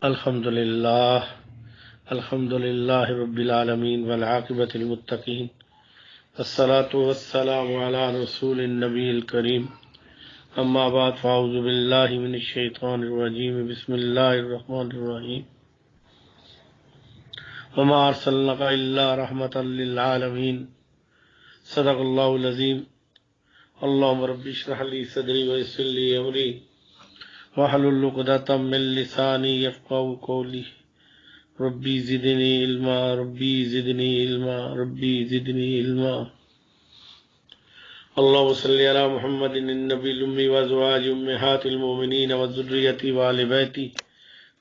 الحمد للہ رب العالمین والعاقبۃ للمتقین الصلاۃ والسلام علی رسول النبی الکریم اما بعد فاعوذ باللہ من الشیطان الرجیم بسم اللہ الرحمن الرحیم وما ارسلناک الا رحمۃ للعالمین صدق اللہ العظیم اللہم رب اشرح لی صدری ویسر لی امری واحلل عقدۃ من لسانی یفقہوا قولی ربی زدنی علما ربی زدنی علما ربی زدنی علما اللہم صلی علی محمد النبی الامی وازواج امہات المؤمنین وذریتی وآل بیتی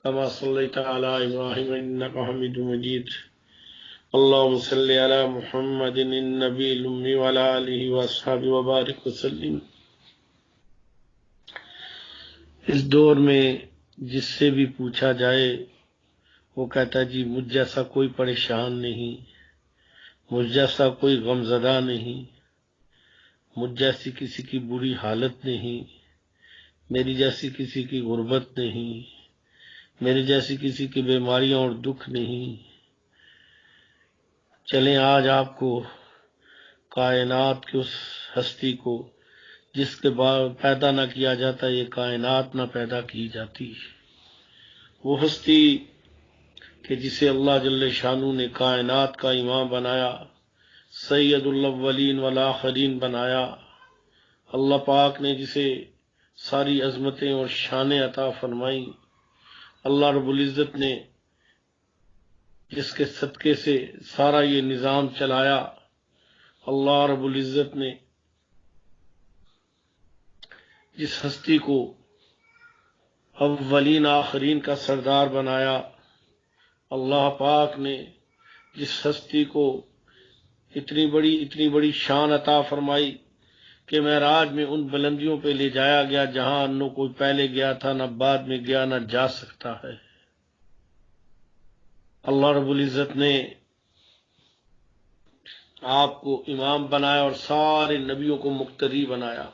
کما صلیت علی ابراہیم انک حمید مجید اللہم صلی علی محمد النبی الامی وعلی آلہ واصحابہ وبارک وسلم۔ اس دور میں جس سے بھی پوچھا جائے وہ کہتا ہے جی مجھ جیسا کوئی پریشان نہیں، مجھ جیسا کوئی غم زدہ نہیں، مجھ جیسی کسی کی بری حالت نہیں، میری جیسی کسی کی غربت نہیں، میری جیسی کسی کی بیماریاں اور دکھ نہیں۔ چلیں آج آپ کو کائنات کی اس ہستی کو جس کے بعد پیدا نہ کیا جاتا یہ کائنات نہ پیدا کی جاتی، وہ ہستی کہ جسے اللہ جل شانہ نے کائنات کا امام بنایا، سید الاولین والآخرین بنایا، اللہ پاک نے جسے ساری عظمتیں اور شانیں عطا فرمائیں، اللہ رب العزت نے جس کے صدقے سے سارا یہ نظام چلایا، اللہ رب العزت نے جس ہستی کو اولین آخرین کا سردار بنایا، اللہ پاک نے جس ہستی کو اتنی بڑی شان عطا فرمائی کہ معراج میں ان بلندیوں پہ لے جایا گیا جہاں نہ کوئی پہلے گیا تھا، نہ بعد میں گیا، نہ جا سکتا ہے۔ اللہ رب العزت نے آپ کو امام بنایا اور سارے نبیوں کو مقتدی بنایا،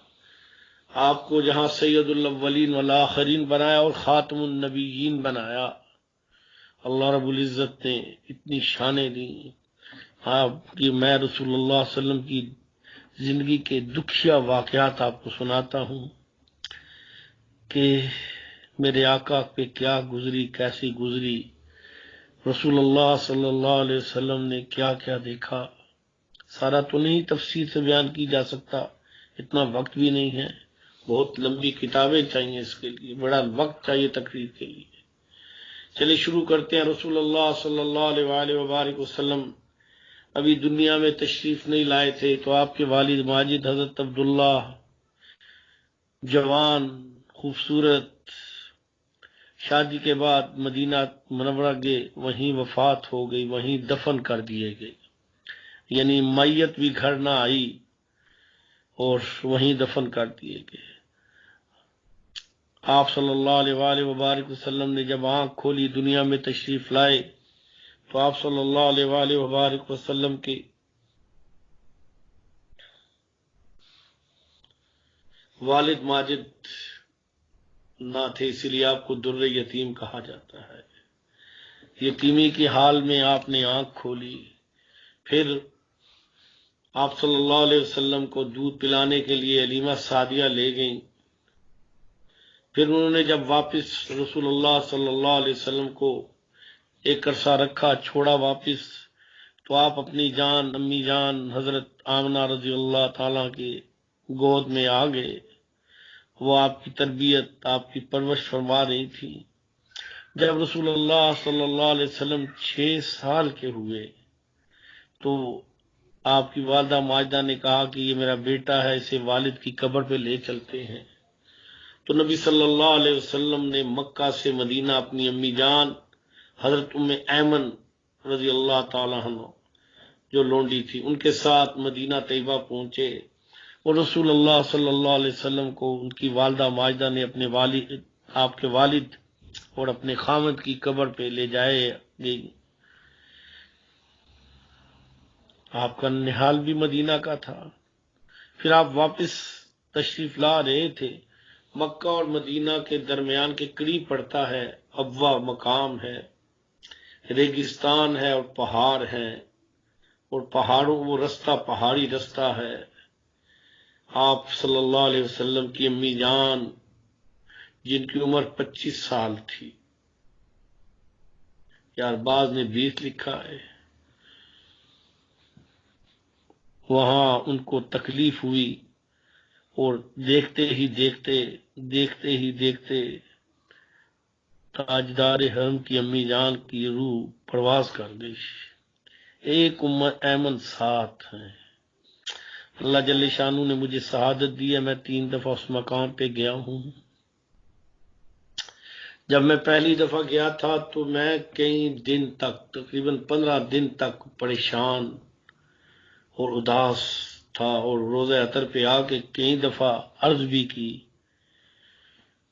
آپ کو جہاں سید الاولین والآخرین بنایا اور خاتم النبیین بنایا۔ اللہ رب العزت نے اتنی شانیں دی۔ آپ کی میں رسول اللہ صلی اللہ علیہ وسلم کی زندگی کے دکھیا واقعات آپ کو سناتا ہوں کہ میرے آقا پہ کیا گزری، کیسی گزری، رسول اللہ صلی اللہ علیہ وسلم نے کیا کیا دیکھا۔ سارا تو نہیں تفصیل سے بیان کی جا سکتا، اتنا وقت بھی نہیں ہے، بہت لمبی کتابیں چاہیے اس کے لیے، بڑا وقت چاہیے تقریر کے لیے۔ چلے شروع کرتے ہیں۔ رسول اللہ صلی اللہ علیہ وآلہ وبارک وسلم ابھی دنیا میں تشریف نہیں لائے تھے تو آپ کے والد ماجد حضرت عبداللہ جوان خوبصورت شادی کے بعد مدینہ منورہ گئے، وہیں وفات ہو گئی، وہیں دفن کر دیے گئے، یعنی میت بھی گھر نہ آئی اور وہیں دفن کر دیے گئے۔ آپ صلی اللہ علیہ وآلہ وبارک وسلم نے جب آنکھ کھولی دنیا میں تشریف لائے تو آپ صلی اللہ علیہ وآلہ وبارک وسلم کے والد ماجد نہ تھے، اس لیے آپ کو در یتیم کہا جاتا ہے۔ یتیمی کی حال میں آپ نے آنکھ کھولی، پھر آپ صلی اللہ علیہ وسلم کو دودھ پلانے کے لیے حلیمہ سعدیہ لے گئیں۔ پھر انہوں نے جب واپس رسول اللہ صلی اللہ علیہ وسلم کو ایک عرصہ رکھا، چھوڑا واپس، تو آپ اپنی جان امی جان حضرت آمنہ رضی اللہ تعالیٰ کی گود میں آ گئے۔ وہ آپ کی تربیت، آپ کی پرورش فرما رہی تھی۔ جب رسول اللہ صلی اللہ علیہ وسلم 6 سال کے ہوئے تو آپ کی والدہ ماجدہ نے کہا کہ یہ میرا بیٹا ہے، اسے والد کی قبر پہ لے چلتے ہیں۔ تو نبی صلی اللہ علیہ وسلم نے مکہ سے مدینہ اپنی امی جان حضرت ام ایمن رضی اللہ تعالیٰ عنہ جو لونڈی تھی ان کے ساتھ مدینہ طیبہ پہنچے، اور رسول اللہ صلی اللہ علیہ وسلم کو ان کی والدہ ماجدہ نے اپنے والد، آپ کے والد اور اپنے خامد کی قبر پہ لے جائے گئی۔ آپ کا نحال بھی مدینہ کا تھا۔ پھر آپ واپس تشریف لا رہے تھے مکہ اور مدینہ کے درمیان کے قریب پڑتا ہے، ابوا مقام ہے، ریگستان ہے اور پہاڑ ہے، اور پہاڑوں وہ رستہ پہاڑی رستہ ہے۔ آپ صلی اللہ علیہ وسلم کی امی جان جن کی عمر 25 سال تھی، یار بعض نے 20 لکھا ہے، وہاں ان کو تکلیف ہوئی، اور دیکھتے ہی دیکھتے تاجدار حرم کی امی جان کی روح پرواز کر گئی۔ ایک ایمن ساتھ ہیں۔ اللہ جل شانہ نے مجھے شہادت دی ہے، میں 3 دفعہ اس مقام پہ گیا ہوں۔ جب میں پہلی دفعہ گیا تھا تو میں کئی دن تک، تقریباً 15 دن تک پریشان اور اداس تھا، اور روزہ اطہر پہ آ کے کئی دفعہ عرض بھی کی،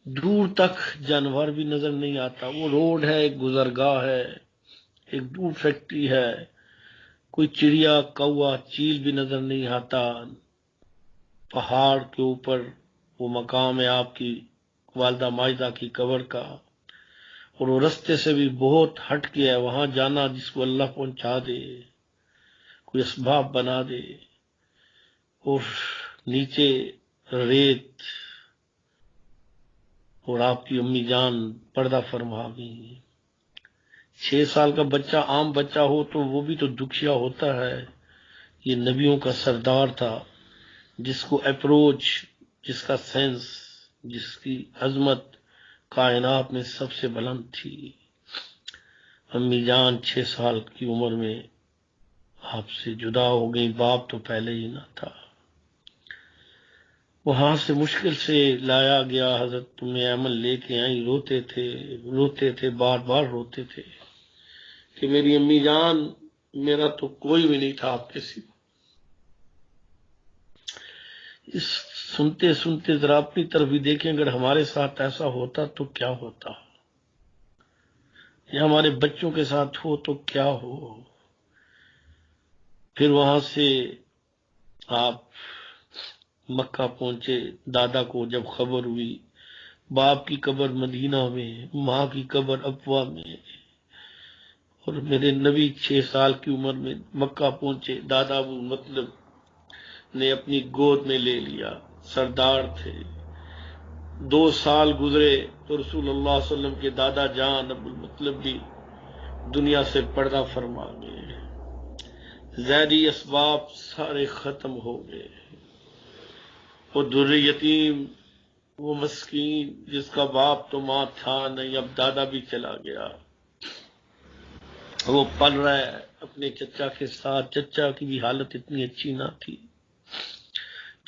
دور تک جانور بھی نظر نہیں آتا، وہ روڈ ہے، ایک گزرگاہ ہے، ایک دور فیکٹری ہے، کوئی چڑیا کوا چیل بھی نظر نہیں آتا۔ پہاڑ کے اوپر وہ مقام ہے آپ کی والدہ ماجدہ کی قبر کا، اور وہ رستے سے بھی بہت ہٹ گیا ہے، وہاں جانا جس کو اللہ پہنچا دے، کوئی اسباب بنا دے، اور نیچے ریت، اور آپ کی امی جان پردہ فرما گئی۔ 6 سال کا بچہ عام بچہ ہو تو وہ بھی تو دکھیا ہوتا ہے، یہ نبیوں کا سردار تھا، جس کو اپروچ، جس کا سینس، جس کی عظمت کائنات میں سب سے بلند تھی۔ امی جان 6 سال کی عمر میں آپ سے جدا ہو گئی، باپ تو پہلے ہی نہ تھا۔ وہاں سے مشکل سے لایا گیا، حضرت ایمن لے کے آئی، روتے تھے، بار بار روتے تھے کہ میری امی جان، میرا تو کوئی بھی نہیں تھا آپ کے سوا۔ اس سنتے ذرا اپنی طرف بھی دیکھیں، اگر ہمارے ساتھ ایسا ہوتا تو کیا ہوتا، یا ہمارے بچوں کے ساتھ ہو تو کیا ہو۔ پھر وہاں سے آپ مکہ پہنچے، دادا کو جب خبر ہوئی، باپ کی قبر مدینہ میں، ماں کی قبر ابوا میں، اور میرے نبی 6 سال کی عمر میں مکہ پہنچے، دادا ابو مطلب نے اپنی گود میں لے لیا، سردار تھے۔ 2 سال گزرے تو رسول اللہ صلی اللہ علیہ وسلم کے دادا جان ابو المطلب بھی دنیا سے پردہ فرما گئے، ظاہری اسباب سارے ختم ہو گئے۔ وہ در یتیم، وہ مسکین جس کا باپ تو ماں تھا نہیں، اب دادا بھی چلا گیا، وہ پل رہا ہے اپنے چچا کے ساتھ۔ چچا کی بھی حالت اتنی اچھی نہ تھی،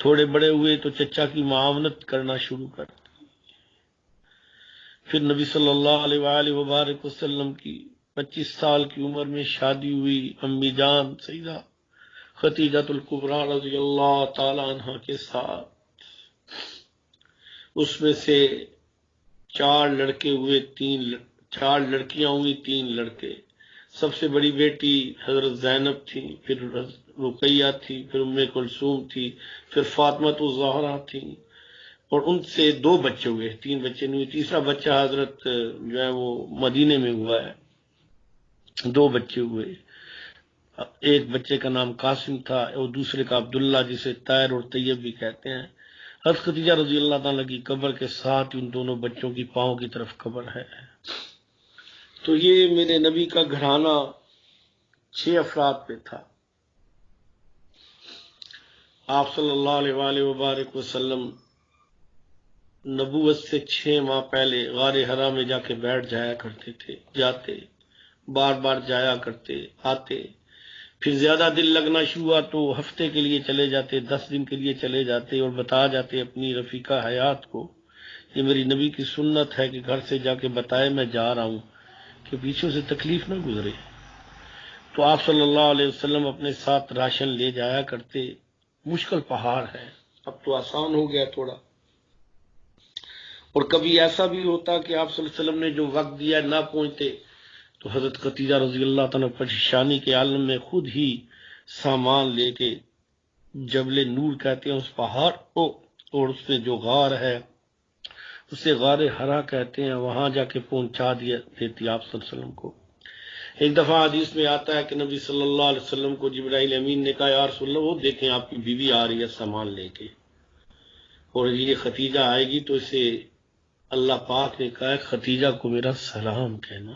تھوڑے بڑے ہوئے تو چچا کی معاونت کرنا شروع کر دی۔ پھر نبی صلی اللہ علیہ وآلہ وبارک وسلم کی 25 سال کی عمر میں شادی ہوئی، امی جان سیدہ خدیجۃ الکبریٰ رضی اللہ تعالی عنہ کے ساتھ۔ اس میں سے 4 لڑکے ہوئے، 4 لڑکیاں ہوئی، 3 لڑکے۔ سب سے بڑی بیٹی حضرت زینب تھی، پھر رقیہ تھی، پھر ام کلثوم تھی، پھر فاطمہ الزہرا تھی، اور ان سے 2 بچے ہوئے، 3 بچے نہیں ہوئے۔ تیسرا بچہ حضرت جو ہے وہ مدینے میں ہوا ہے، 2 بچے ہوئے۔ ایک بچے کا نام قاسم تھا اور دوسرے کا عبداللہ، جسے طاہر اور طیب بھی کہتے ہیں۔ حضرت خدیجہ رضی اللہ تعالیٰ کی قبر کے ساتھ ان دونوں بچوں کی پاؤں کی طرف قبر ہے۔ تو یہ میرے نبی کا گھرانہ 6 افراد پہ تھا۔ آپ صلی اللہ علیہ وآلہ وبارک وسلم نبوت سے 6 ماہ پہلے غار حرا میں جا کے بیٹھ جایا کرتے تھے، جاتے بار بار جایا کرتے، آتے، پھر زیادہ دل لگنا شروع ہوا تو ہفتے کے لیے چلے جاتے، 10 دن کے لیے چلے جاتے، اور بتا جاتے اپنی رفیقہ حیات کو، یہ میری نبی کی سنت ہے کہ گھر سے جا کے بتائے میں جا رہا ہوں، کہ پیچھوں سے تکلیف نہ گزرے۔ تو آپ صلی اللہ علیہ وسلم اپنے ساتھ راشن لے جایا کرتے۔ مشکل پہاڑ ہے، اب تو آسان ہو گیا تھوڑا، اور کبھی ایسا بھی ہوتا کہ آپ صلی اللہ علیہ وسلم نے جو وقت دیا نہ پہنچتے تو حضرت خدیجہ رضی اللہ تعالیٰ پریشانی کے عالم میں خود ہی سامان لے کے جبل نور کہتے ہیں اس پہاڑ کو، اور اس میں جو غار ہے اسے غار حرا کہتے ہیں، وہاں جا کے پہنچا دیتی آپ صلی اللہ علیہ وسلم کو۔ ایک دفعہ حدیث میں آتا ہے کہ نبی صلی اللہ علیہ وسلم کو جبرائیل امین نے کہا، یا رسول اللہ، وہ دیکھیں آپ کی بیوی آ رہی ہے سامان لے کے، اور یہ ختیجہ آئے گی، تو اسے اللہ پاک نے کہا ختیجہ کو میرا سلام کہنا۔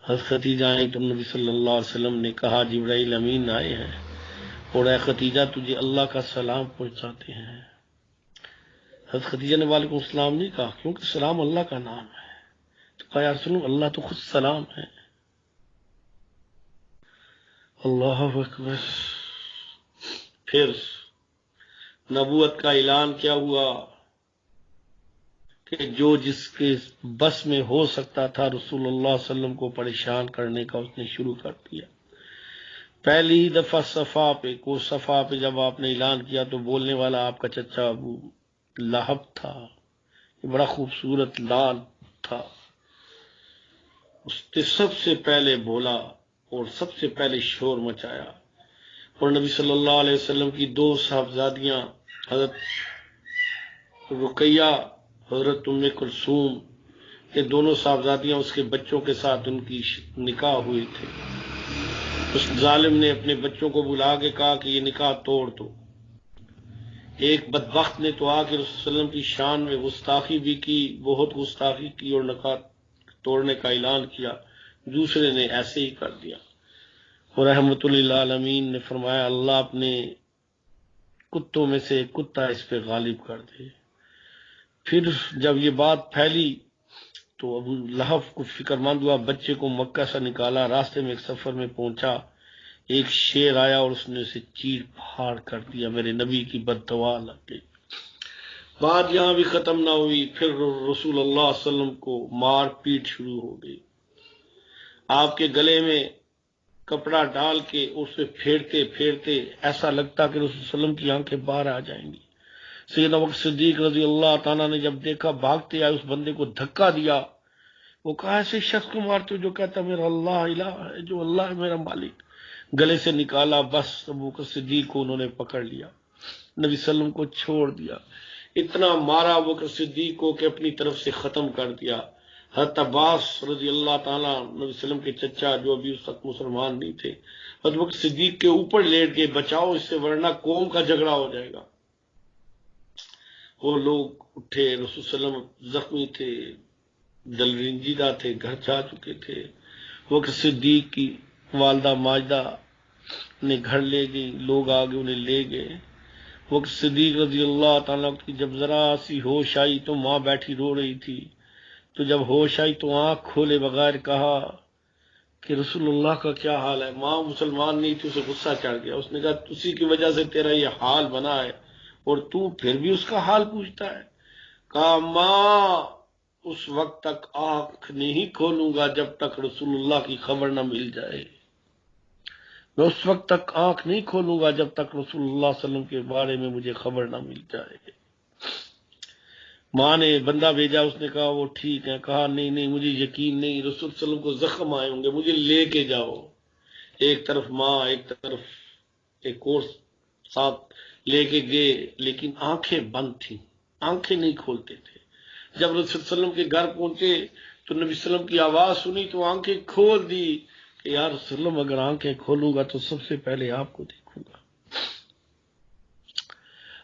حضرت ختیجہ آئیں تو نبی صلی اللہ علیہ وسلم نے کہا جبرائیل امین آئے ہیں اور اے ختیجہ تجھے اللہ کا سلام پہنچاتے ہیں۔ حضرت ختیجہ نے وعلیکم السلام نہیں کہا، کیونکہ سلام اللہ کا نام ہے۔ تو کہا یا رسول اللہ، اللہ تو خود سلام ہے۔ اللہ اکبر۔ پھر نبوت کا اعلان کیا ہوا کہ جو جس کے بس میں ہو سکتا تھا رسول اللہ صلی اللہ علیہ وسلم کو پریشان کرنے کا، اس نے شروع کر دیا۔ پہلی ہی دفعہ صفا پہ جب آپ نے اعلان کیا تو بولنے والا آپ کا چچا ابو لہب تھا، یہ بڑا خوبصورت لال تھا، اس نے سب سے پہلے بولا اور سب سے پہلے شور مچایا، اور نبی صلی اللہ علیہ وسلم کی دو صاحبزادیاں حضرت رقیہ، حضرت ام کلثوم، یہ دونوں صاحبزادیاں اس کے بچوں کے ساتھ ان کی نکاح ہوئی تھے۔ اس ظالم نے اپنے بچوں کو بلا کے کہا کہ یہ نکاح توڑ دو۔ ایک بدبخت نے تو آ کے رسول صلی اللہ علیہ وسلم کی شان میں گستاخی بھی کی، بہت گستاخی کی اور نکاح توڑنے کا اعلان کیا، دوسرے نے ایسے ہی کر دیا۔ اور رحمت للعالمین نے فرمایا اللہ اپنے کتوں میں سے ایک کتا اس پہ غالب کر دے۔ پھر جب یہ بات پھیلی تو ابو لہب کو فکر مند ہوا، بچے کو مکہ سے نکالا، راستے میں ایک سفر میں پہنچا، ایک شیر آیا اور اس نے اسے چیر پھاڑ کر دیا، میرے نبی کی بد دعا لگ گئی۔ بات یہاں بھی ختم نہ ہوئی، پھر رسول اللہ صلی اللہ علیہ وسلم کو مار پیٹ شروع ہو گئی، آپ کے گلے میں کپڑا ڈال کے اس پہ پھیرتے پھیرتے ایسا لگتا کہ رسول صلی اللہ علیہ وسلم کی آنکھیں باہر آ جائیں گی۔ سیدنا ابوبکر صدیق رضی اللہ تعالیٰ نے جب دیکھا، بھاگتے آئے، اس بندے کو دھکا دیا، وہ کہا ایسے شخص کو مارتے جو کہتا میرا اللہ الہ ہے، جو اللہ ہے میرا مالک، گلے سے نکالا، بس ابوبکر صدیق کو انہوں نے پکڑ لیا، نبی صلی اللہ علیہ وسلم کو چھوڑ دیا، اتنا مارا ابوبکر صدیق کو کہ اپنی طرف سے ختم کر دیا۔ حضرت عباس رضی اللہ تعالیٰ نبی صلی اللہ علیہ وسلم کے چچا، جو ابھی اس وقت مسلمان نہیں تھے، حضرت ابوبکر صدیق کے اوپر لیٹ کے بچاؤ اس سے ورنہ قوم کا جھگڑا ہو جائے گا۔ وہ لوگ اٹھے، رسول صلی اللہ علیہ وسلم زخمی تھے، دل رنجیدہ تھے، گھر جا چکے تھے۔ وہ صدیق کی والدہ ماجدہ نے گھر لے گئی، لوگ آگے انہیں لے گئے۔ وہ صدیق رضی اللہ تعالیٰ کی جب ذرا سی ہوش آئی تو ماں بیٹھی رو رہی تھی، تو جب ہوش آئی تو آنکھ کھولے بغیر کہا کہ رسول اللہ کا کیا حال ہے۔ ماں مسلمان نہیں تھی، اسے غصہ چڑھ گیا، اس نے کہا اسی کی وجہ سے تیرا یہ حال بنا ہے اور تو پھر بھی اس کا حال پوچھتا ہے۔ کہا ماں اس وقت تک آنکھ نہیں کھولوں گا جب تک رسول اللہ کی خبر نہ مل جائے، میں اس وقت تک آنکھ نہیں کھولوں گا جب تک رسول اللہ صلی اللہ علیہ وسلم کے بارے میں مجھے خبر نہ مل جائے۔ ماں نے بندہ بھیجا، اس نے کہا وہ ٹھیک ہے، کہا نہیں نہیں مجھے یقین نہیں، رسول صلی اللہ علیہ وسلم کو زخم آئے ہوں گے، مجھے لے کے جاؤ۔ ایک طرف ماں، ایک طرف ایک اور ساتھ لے کے گئے، لیکن آنکھیں بند تھیں، آنکھیں نہیں کھولتے تھے۔ جب رسول صلی اللہ علیہ وسلم کے گھر پہنچے تو نبی صلی اللہ علیہ وسلم کی آواز سنی تو آنکھیں کھول دی کہ یا رسول اللہ اگر آنکھیں کھولوں گا تو سب سے پہلے آپ کو دیکھوں گا۔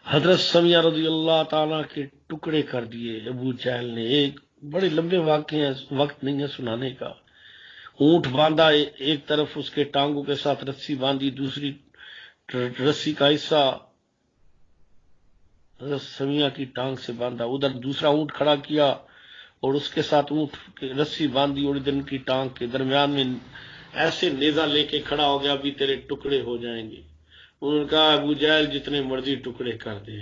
حضرت سمیہ رضی اللہ تعالیٰ کے ٹکڑے کر دیے ابو جہل نے۔ ایک بڑے لمبے واقعے ہیں، وقت نہیں ہے سنانے کا۔ اونٹ باندھا، ایک طرف اس کے ٹانگوں کے ساتھ رسی باندھی، دوسری رسی کا حصہ حضرت سمیہ کی ٹانگ سے باندھا، ادھر دوسرا اونٹ کھڑا کیا اور اس کے ساتھ اونٹ کی رسی باندھی اور ادھر ان کی ٹانگ کے درمیان میں ایسے نیزہ لے کے کھڑا ہو گیا، ابھی تیرے ٹکڑے ہو جائیں گے۔ انہوں نے کہا ابو جہل جتنے مرضی ٹکڑے کر دے۔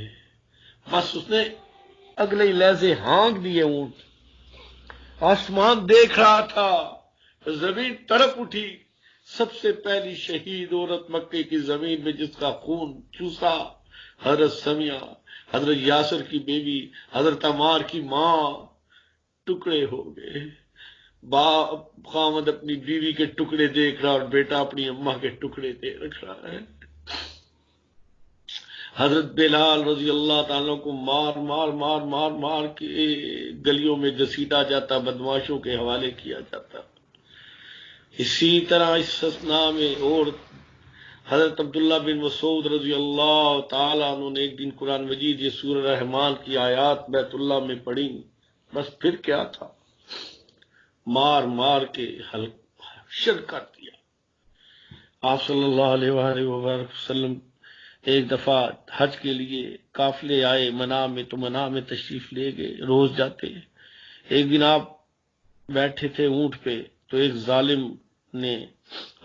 بس اس نے اگلے ہی لہجے ہانک دیے اونٹ، آسمان دیکھ رہا تھا، زمین تڑپ اٹھی، سب سے پہلی شہید عورت مکے کی زمین میں جس کا خون چوسا حضرت سمیہ، حضرت یاسر کی بیوی، حضرت عمار کی ماں، ٹکڑے ہو گئے۔ باپ خامد اپنی بیوی کے ٹکڑے دیکھ رہا اور بیٹا اپنی اماں کے ٹکڑے دیکھ رہا ہے۔ حضرت بلال رضی اللہ تعالیٰ کو مار مار مار مار مار کے گلیوں میں گھسیٹا جاتا، بدماشوں کے حوالے کیا جاتا۔ اسی طرح اس اسنا میں اور حضرت عبداللہ بن مسعود رضی اللہ تعالیٰ عنہ نے ایک دن قرآن مجید یہ سورہ رحمان کی آیات بیت اللہ میں پڑھی، بس پھر کیا تھا، مار مار کے حشر کر دیا۔ آپ صلی اللہ علیہ وآلہ وسلم ایک دفعہ حج کے لیے قافلے آئے منع میں، تو منع میں تشریف لے گئے، روز جاتے۔ ایک دن آپ بیٹھے تھے اونٹ پہ، تو ایک ظالم نے،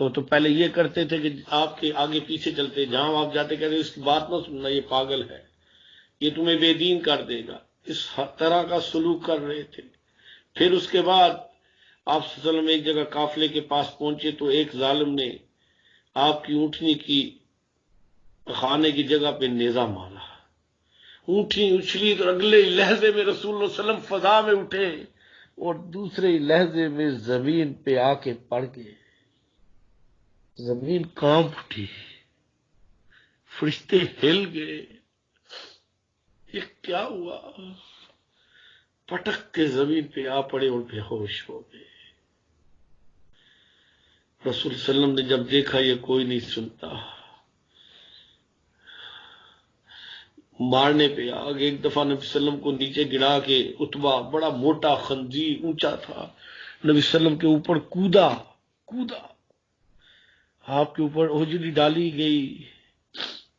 وہ تو پہلے یہ کرتے تھے کہ آپ کے آگے پیچھے چلتے، جہاں آپ جاتے کہتے اس کی بات نہ سننا، یہ پاگل ہے، یہ تمہیں بے دین کر دے گا، اس طرح کا سلوک کر رہے تھے۔ پھر اس کے بعد آپ صلی اللہ علیہ وسلم ایک جگہ قافلے کے پاس پہنچے تو ایک ظالم نے آپ کی اونٹنی کی خانے کی جگہ پہ نیزہ مارا، اونٹنی اچھلی تو اگلے لہجے میں رسول اللہ صلی اللہ علیہ وسلم فضا میں اٹھے اور دوسرے لہجے میں زمین پہ آ کے پڑ گئے، زمین کانپ اٹھی، فرشتے ہل گئے، یہ کیا ہوا؟ پٹک کے زمین پہ آ پڑے اور بے ہوش ہو گئے۔ رسول صلی اللہ علیہ وسلم نے جب دیکھا یہ کوئی نہیں سنتا، مارنے پہ آگے ایک دفعہ نبی صلی اللہ علیہ وسلم کو نیچے گرا کے اتبا، بڑا موٹا خنزیر اونچا تھا، نبی صلی اللہ علیہ وسلم کے اوپر کودا، آپ کے اوپر اجڑی ڈالی گئی،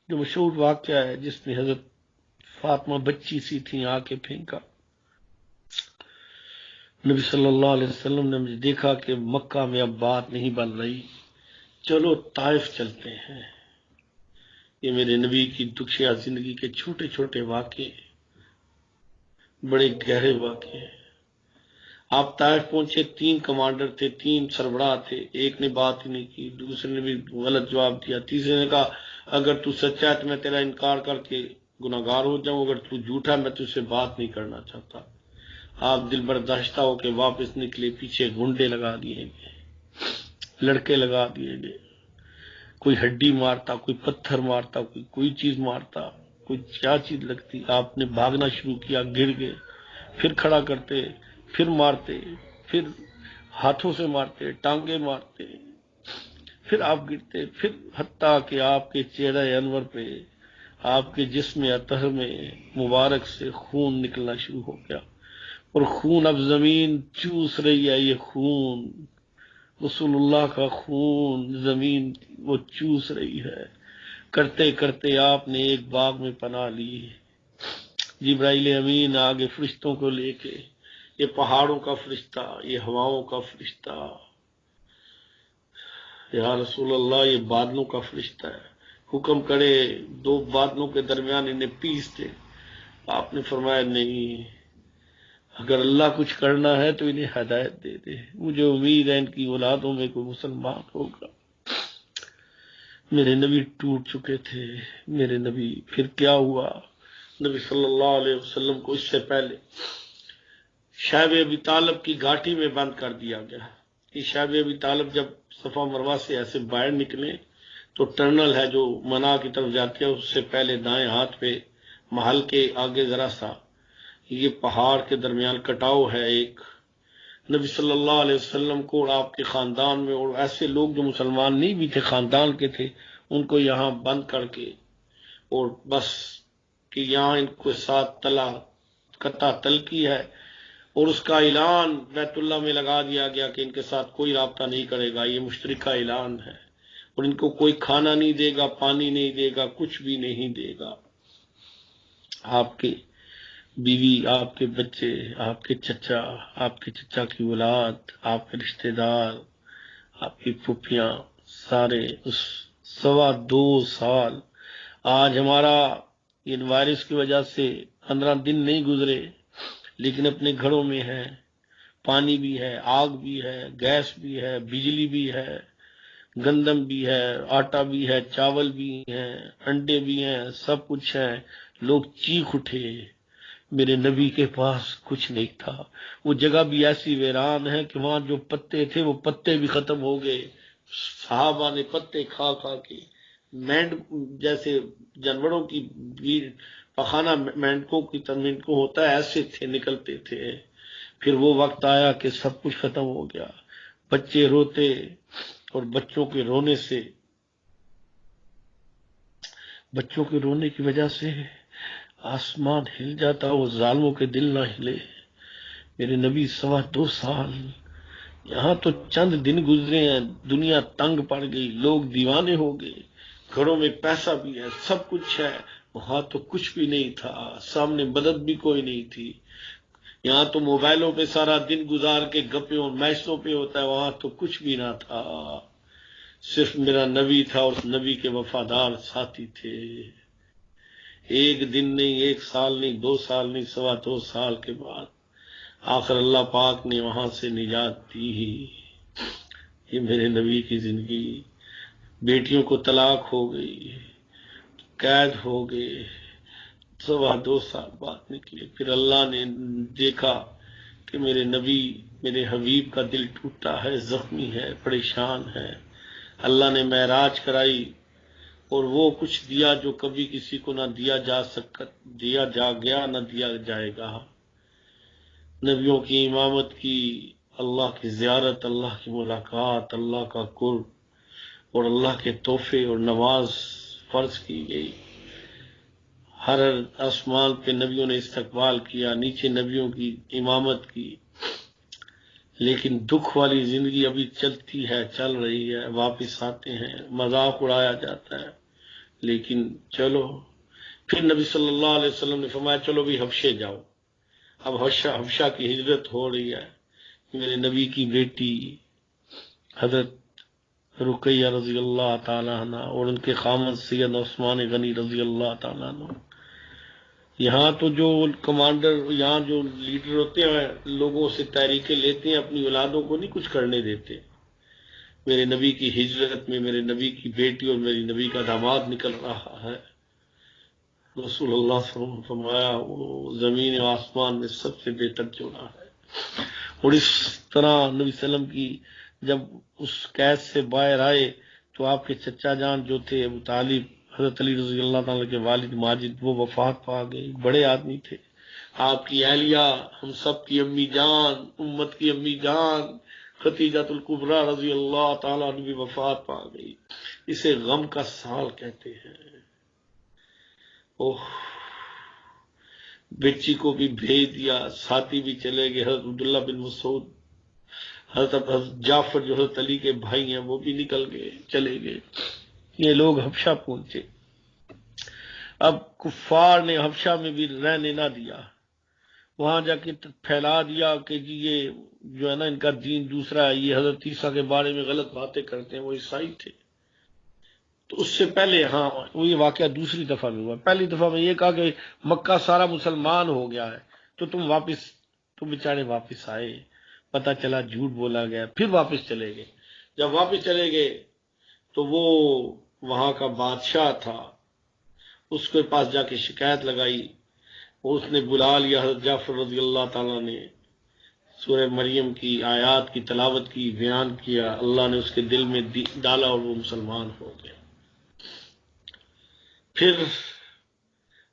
جو مشہور واقعہ ہے جس نے حضرت فاطمہ بچی سی تھی آ کے پھینکا۔ نبی صلی اللہ علیہ وسلم نے مجھے دیکھا کہ مکہ میں اب بات نہیں بن رہی، چلو طائف چلتے ہیں۔ یہ میرے نبی کی دکھیا زندگی کے چھوٹے چھوٹے واقعے، بڑے گہرے واقعے۔ آپ طائف پہنچے، 3 کمانڈر تھے، 3 سربراہ تھے، ایک نے بات ہی نہیں کی، دوسرے نے بھی غلط جواب دیا، تیسرے نے کہا اگر تو سچا ہے تو میں تیرا انکار کر کے گناہگار ہو جاؤں، اگر تو جھوٹا میں تجھ سے بات نہیں کرنا چاہتا۔ آپ دل برداشتہ ہو کے واپس نکلے، پیچھے گنڈے لگا دیے گئے، لڑکے لگا دیے گئے، کوئی ہڈی مارتا، کوئی پتھر مارتا، کوئی چیز مارتا، کوئی کیا چیز لگتی۔ آپ نے بھاگنا شروع کیا، گر گئے، پھر کھڑا کرتے، پھر مارتے، پھر ہاتھوں سے مارتے، ٹانگیں مارتے، پھر آپ گرتے، پھر حتیٰ کہ آپ کے چہرہ انور پہ، آپ کے جسم اطہر میں مبارک سے خون نکلنا شروع ہو گیا، اور خون اب زمین چوس رہی ہے، یہ خون رسول اللہ کا خون زمین وہ چوس رہی ہے۔ کرتے کرتے آپ نے ایک باغ میں پناہ لی، جبرائیل امین آگے فرشتوں کو لے کے، یہ پہاڑوں کا فرشتہ، یہ ہواؤں کا فرشتہ، یا رسول اللہ یہ بادلوں کا فرشتہ ہے، حکم کرے 2 بادلوں کے درمیان انہیں پیس دے۔ آپ نے فرمایا نہیں، اگر اللہ کچھ کرنا ہے تو انہیں ہدایت دے دے، مجھے امید ہے ان کی اولادوں میں کوئی مسلمان ہوگا۔ میرے نبی ٹوٹ چکے تھے، میرے نبی۔ پھر کیا ہوا؟ نبی صلی اللہ علیہ وسلم کو اس سے پہلے شعیب ابی طالب کی گھاٹی میں بند کر دیا گیا۔ کہ شعیب ابی طالب جب صفا مروہ سے ایسے باہر نکلے تو ٹرنل ہے جو منا کی طرف جاتی ہے، اس سے پہلے دائیں ہاتھ پہ محل کے آگے ذرا سا یہ پہاڑ کے درمیان کٹاؤ ہے ایک۔ نبی صلی اللہ علیہ وسلم کو اور آپ کے خاندان میں اور ایسے لوگ جو مسلمان نہیں بھی تھے خاندان کے تھے، ان کو یہاں بند کر کے، اور بس کہ یہاں ان کو ساتھ تلا قطع تلقی ہے، اور اس کا اعلان بیت اللہ میں لگا دیا گیا کہ ان کے ساتھ کوئی رابطہ نہیں کرے گا، یہ مشترکہ اعلان ہے، اور ان کو کوئی کھانا نہیں دے گا، پانی نہیں دے گا، کچھ بھی نہیں دے گا۔ آپ کے بیوی، آپ کے بچے، آپ کے چچا کی اولاد، آپ کے رشتہ دار، آپ کی پھوپھیاں، سارے اس 2.25 سال، آج ہمارا ان وائرس کی وجہ سے 15 دن نہیں گزرے، لیکن اپنے گھروں میں ہے، پانی بھی ہے، آگ بھی ہے، گیس بھی ہے، بجلی بھی ہے، گندم بھی ہے، آٹا بھی ہے، چاول بھی ہے، انڈے بھی ہیں، سب کچھ ہے۔ لوگ چیخ اٹھے، میرے نبی کے پاس کچھ نہیں تھا۔ وہ جگہ بھی ایسی ویران ہے کہ وہاں جو پتے تھے وہ پتے بھی ختم ہو گئے، صحابہ نے پتے کھا کھا کے مینڈ جیسے جانوروں کی پخانہ مینڈکوں کی مینڈکوں ہوتا ہے ایسے تھے، نکلتے تھے۔ پھر وہ وقت آیا کہ سب کچھ ختم ہو گیا، بچے روتے اور بچوں کے رونے سے، بچوں کے رونے کی وجہ سے آسمان ہل جاتا، وہ ظالموں کے دل نہ ہلے۔ میرے نبی 2.25 سال، یہاں تو چند دن گزرے ہیں، دنیا تنگ پڑ گئی، لوگ دیوانے ہو گئے، گھروں میں پیسہ بھی ہے، سب کچھ ہے، وہاں تو کچھ بھی نہیں تھا، سامنے مدد بھی کوئی نہیں تھی۔ یہاں تو موبائلوں پہ سارا دن گزار کے گپے اور میچوں پہ ہوتا ہے، وہاں تو کچھ بھی نہ تھا، صرف میرا نبی تھا اور نبی کے وفادار ساتھی تھے۔ ایک دن نہیں، 1 سال نہیں، 2 سال نہیں، 2.25 سال کے بعد آخر اللہ پاک نے وہاں سے نجات دی۔ یہ میرے نبی کی زندگی، بیٹیوں کو طلاق ہو گئی، قید ہو گئے، 2.25 سال بعد نکلے۔ پھر اللہ نے دیکھا کہ میرے نبی، میرے حبیب کا دل ٹوٹا ہے، زخمی ہے، پریشان ہے۔ اللہ نے معراج کرائی اور وہ کچھ دیا جو کبھی کسی کو نہ دیا جا سکتا، دیا جا گیا نہ دیا جائے گا۔ نبیوں کی امامت کی، اللہ کی زیارت، اللہ کی ملاقات، اللہ کا قرب اور اللہ کے تحفے اور نواز فرض کی گئی۔ ہر آسمان پہ نبیوں نے استقبال کیا، نیچے نبیوں کی امامت کی، لیکن دکھ والی زندگی ابھی چلتی ہے، چل رہی ہے، واپس آتے ہیں، مذاق اڑایا جاتا ہے، لیکن چلو۔ پھر نبی صلی اللہ علیہ وسلم نے فرمایا چلو بھی حبشے جاؤ، اب حبشہ کی ہجرت ہو رہی ہے۔ میرے نبی کی بیٹی حضرت رقیہ رضی اللہ تعالیٰ عنہ اور ان کے خامد سید عثمان غنی رضی اللہ تعالیٰ عنہ، یہاں تو جو کمانڈر، یہاں جو لیڈر ہوتے ہیں لوگوں سے تحریکیں لیتے ہیں، اپنی اولادوں کو نہیں کچھ کرنے دیتے۔ میرے نبی کی ہجرت میں میرے نبی کی بیٹی اور میری نبی کا داماد نکل رہا ہے۔ رسول اللہ صلی اللہ علیہ وسلم فرمایا وہ زمین و آسمان میں سب سے بہتر جوڑا ہے۔ اور اس طرح نبی صلی اللہ علیہ وسلم کی جب اس قید سے باہر آئے تو آپ کے چچا جان جو تھے ابو طالب، حضرت علی رضی اللہ تعالیٰ کے والد ماجد، وہ وفات پا گئے، بڑے آدمی تھے۔ آپ کی اہلیہ، ہم سب کی امی جان، امت کی امی جان ختیجۃ الکبریٰ رضی اللہ تعالیٰ عنہ بھی وفات پا گئی۔ اسے غم کا سال کہتے ہیں۔ اوہ، بچی کو بھی بھیج دیا، ساتھی بھی چلے گئے، حضرت عبداللہ بن مسعود، حضرت جعفر جو حضرت علی کے بھائی ہیں وہ بھی نکل گئے، چلے گئے۔ یہ لوگ حبشہ پہنچے۔ اب کفار نے حبشہ میں بھی رہنے نہ دیا، وہاں جا کے پھیلا دیا کہ جی یہ جو ہے نا ان کا دین دوسرا ہے، یہ حضرت عیسیٰ کے بارے میں غلط باتیں کرتے ہیں، وہ عیسائی تھے۔ تو اس سے پہلے ہاں وہ یہ واقعہ دوسری دفعہ میں ہوا۔ پہلی دفعہ میں یہ کہا کہ مکہ سارا مسلمان ہو گیا ہے تو تم بیچارے واپس آئے، پتہ چلا جھوٹ بولا گیا، پھر واپس چلے گئے۔ جب واپس چلے گئے تو وہ وہاں کا بادشاہ تھا، اس کے پاس جا کے شکایت لگائی، اس نے بلا لیا حضرت جعفر رضی اللہ تعالیٰ نے، سورہ مریم کی آیات کی تلاوت کی، بیان کیا، اللہ نے اس کے دل میں ڈالا اور وہ مسلمان ہو گیا۔ پھر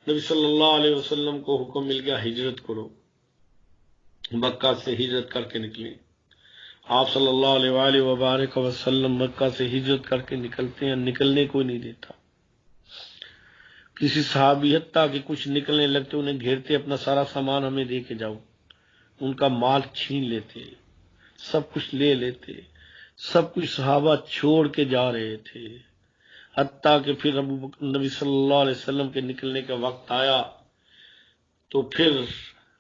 نبی صلی اللہ علیہ وسلم کو حکم مل گیا ہجرت کرو، مکہ سے ہجرت کر کے نکلیں۔ آپ صلی اللہ علیہ وآلہ وبارک وسلم مکہ سے ہجرت کر کے نکلتے ہیں، نکلنے کوئی نہیں دیتا۔ کسی صحابی حتیٰ کہ کچھ نکلنے لگتے انہیں گھیرتے، اپنا سارا سامان ہمیں دے کے جاؤ، ان کا مال چھین لیتے، سب کچھ لے لیتے، سب کچھ صحابہ چھوڑ کے جا رہے تھے۔ حتیٰ کہ پھر نبی صلی اللہ علیہ وسلم کے نکلنے کا وقت آیا تو پھر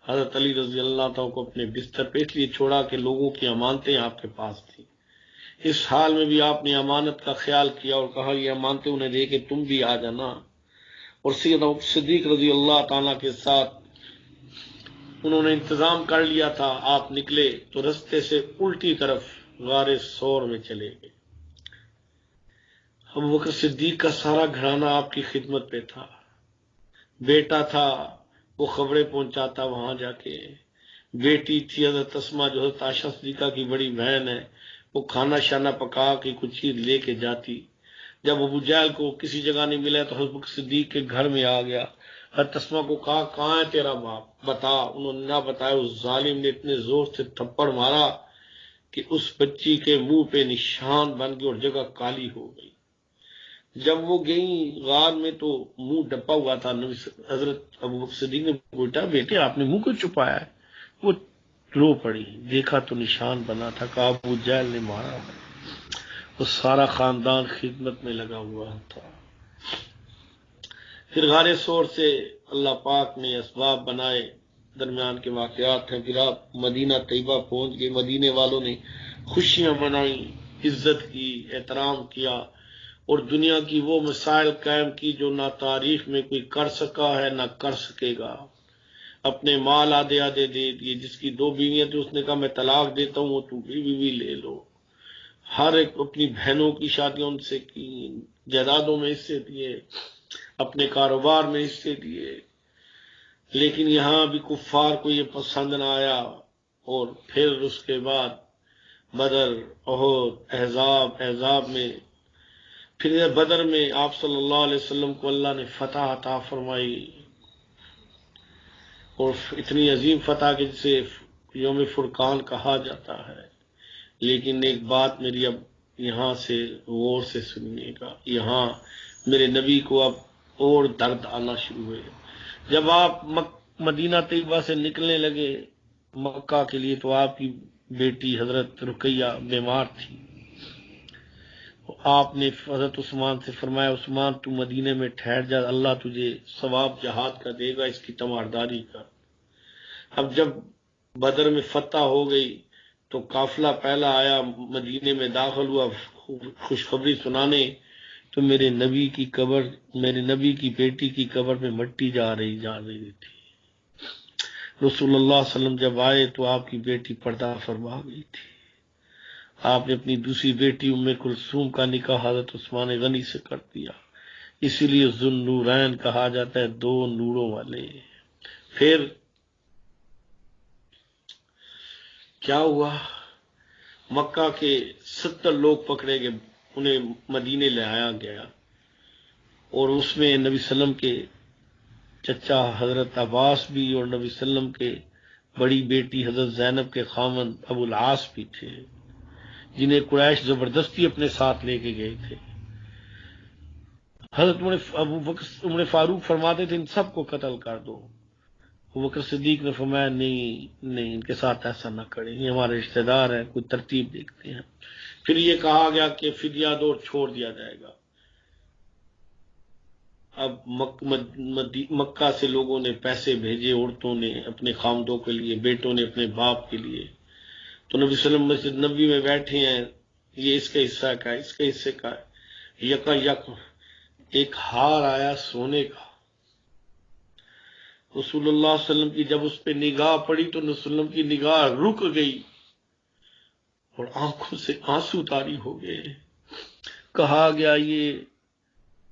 حضرت علی رضی اللہ تعالیٰ کو اپنے بستر پہ اس لیے چھوڑا کہ لوگوں کی امانتیں آپ کے پاس تھیں۔ اس حال میں بھی آپ نے امانت کا خیال کیا اور کہا یہ امانتیں انہیں دے کے تم بھی آ جانا۔ اور سیدنا صدیق رضی اللہ تعالیٰ کے ساتھ انہوں نے انتظام کر لیا تھا، آپ نکلے تو رستے سے الٹی طرف غار ثور میں چلے گئے۔ ابوبکر صدیق کا سارا گھرانہ آپ کی خدمت پہ تھا، بیٹا تھا وہ خبریں پہنچاتا وہاں جا کے، بیٹی تھی حضرت اسماء جو حضرت عائشہ صدیقہ کی بڑی بہن ہے، وہ کھانا شانا پکا کے کچھ چیز لے کے جاتی، جب ابو جہل کو کسی جگہ نہیں ملا تو حضرت صدیق کے گھر میں آ گیا، حضرت اسما کو کہا کہاں ہے تیرا باپ، بتا۔ انہوں نے نہ بتایا، اس ظالم نے اتنے زور سے تھپڑ مارا کہ اس بچی کے منہ پہ نشان بن گئے اور جگہ کالی ہو گئی۔ جب وہ گئیں غار میں تو منہ ڈپا ہوا تھا، حضرت ابو بکر صدیق نے پوچھا بیٹے آپ نے منہ کیوں چھپایا ہے؟ وہ رو پڑی، دیکھا تو نشان بنا تھا، کہا ابو جہل نے مارا ہے۔ وہ سارا خاندان خدمت میں لگا ہوا تھا۔ پھر غار سور سے اللہ پاک نے اسباب بنائے، درمیان کے واقعات ہیں۔ پھر آپ مدینہ طیبہ پہنچ گئے، مدینے والوں نے خوشیاں منائی، عزت کی، احترام کیا، اور دنیا کی وہ مسائل قائم کی جو نہ تاریخ میں کوئی کر سکا ہے نہ کر سکے گا۔ اپنے مال آدھے آدھے دے دیے، جس کی 2 بیویاں تھیں اس نے کہا میں طلاق دیتا ہوں، وہ تم بیوی لے لو۔ ہر ایک اپنی بہنوں کی شادیاں ان سے کی، جائیدادوں میں حصے دیے، اپنے کاروبار میں حصے دیے۔ لیکن یہاں بھی کفار کو یہ پسند نہ آیا، اور پھر اس کے بعد بدر، احد، احزاب میں، پھر بدر میں آپ صلی اللہ علیہ وسلم کو اللہ نے فتح عطا فرمائی، اور اتنی عظیم فتح کہ جسے یوم فرقان کہا جاتا ہے۔ لیکن ایک بات میری اب یہاں سے غور سے سنیے گا، یہاں میرے نبی کو اب اور درد آنا شروع ہوئے۔ جب آپ مدینہ طیبہ سے نکلنے لگے مکہ کے لیے تو آپ کی بیٹی حضرت رقیہ بیمار تھی۔ آپ نے حضرت عثمان سے فرمایا عثمان تو مدینے میں ٹھہر جا، اللہ تجھے ثواب جہاد کا دے گا، اس کی تیمارداری کا۔ اب جب بدر میں فتح ہو گئی تو قافلہ پہلا آیا، مدینے میں داخل ہوا خوشخبری سنانے، تو میرے نبی کی بیٹی کی قبر میں مٹی جا رہی تھی۔ رسول اللہ صلی اللہ علیہ وسلم جب آئے تو آپ کی بیٹی پردہ فرما گئی تھی۔ آپ نے اپنی دوسری بیٹی ام کلثوم کا نکاح حضرت عثمان غنی سے کر دیا، اسی لیے ذوالنورین کہا جاتا ہے، 2 نوروں والے۔ پھر کیا ہوا؟ مکہ کے 70 لوگ پکڑے گئے، انہیں مدینے لے آیا گیا، اور اس میں نبی صلی اللہ علیہ وسلم کے چچا حضرت عباس بھی اور نبی صلی اللہ علیہ وسلم کے بڑی بیٹی حضرت زینب کے خاوند ابو العاص بھی تھے، جنہیں قریش زبردستی اپنے ساتھ لے کے گئے تھے۔ حضرت عمر فاروق فرماتے تھے ان سب کو قتل کر دو۔ ابو بکر صدیق نے فرمایا نہیں، ان کے ساتھ ایسا نہ کریں، یہ ہمارے رشتہ دار ہیں، کوئی ترتیب دیکھتے ہیں۔ پھر یہ کہا گیا کہ فدیہ دو اور چھوڑ دیا جائے گا۔ اب مکہ سے لوگوں نے پیسے بھیجے، عورتوں نے اپنے خامدوں کے لیے، بیٹوں نے اپنے باپ کے لیے۔ تو نبی صلی اللہ علیہ وسلم مسجد نبی میں بیٹھے ہیں، یہ اس کے حصہ کا ہے، اس کے حصے کا ہے، یکا یک ایک ہار آیا سونے کا۔ رسول اللہ صلی اللہ علیہ وسلم کی جب اس پہ نگاہ پڑی تو رسول اللہ صلی اللہ علیہ وسلم کی نگاہ رک گئی اور آنکھوں سے آنسو طاری ہو گئے۔ کہا گیا یہ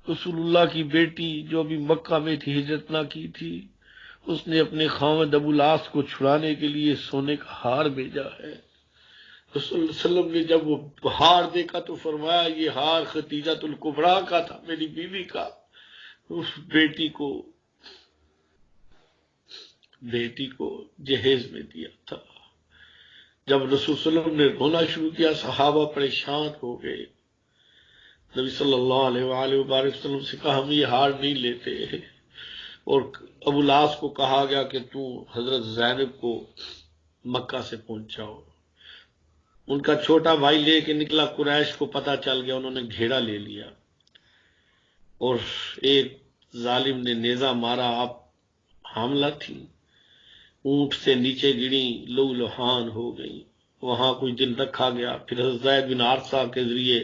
رسول اللہ کی بیٹی جو ابھی مکہ میں تھی، ہجرت نہ کی تھی، اس نے اپنے خاوند ابو العاص کو چھڑانے کے لیے سونے کا ہار بھیجا ہے۔ رسول اللہ صلی اللہ علیہ وسلم نے جب وہ ہار دیکھا تو فرمایا یہ ہار ختیجۃ الکبریٰ کا تھا، میری بیوی کا۔ اس بیٹی کو جہیز میں دیا تھا۔ جب رسول صلی اللہ علیہ وسلم نے رونا شروع کیا، صحابہ پریشان ہو گئے۔ نبی صلی اللہ علیہ وآلہ وسلم سے کہا ہم یہ ہار نہیں لیتے، اور ابو العاص کو کہا گیا کہ تو حضرت زینب کو مکہ سے پہنچاؤ۔ ان کا چھوٹا بھائی لے کے نکلا، قریش کو پتہ چل گیا، انہوں نے گھیرا لے لیا، اور ایک ظالم نے نیزہ مارا، آپ حاملہ تھی، اونٹ سے نیچے گری، لو لہان ہو گئی۔ وہاں کچھ دن رکھا گیا، پھر حضرت زید بن حارثہ کے ذریعے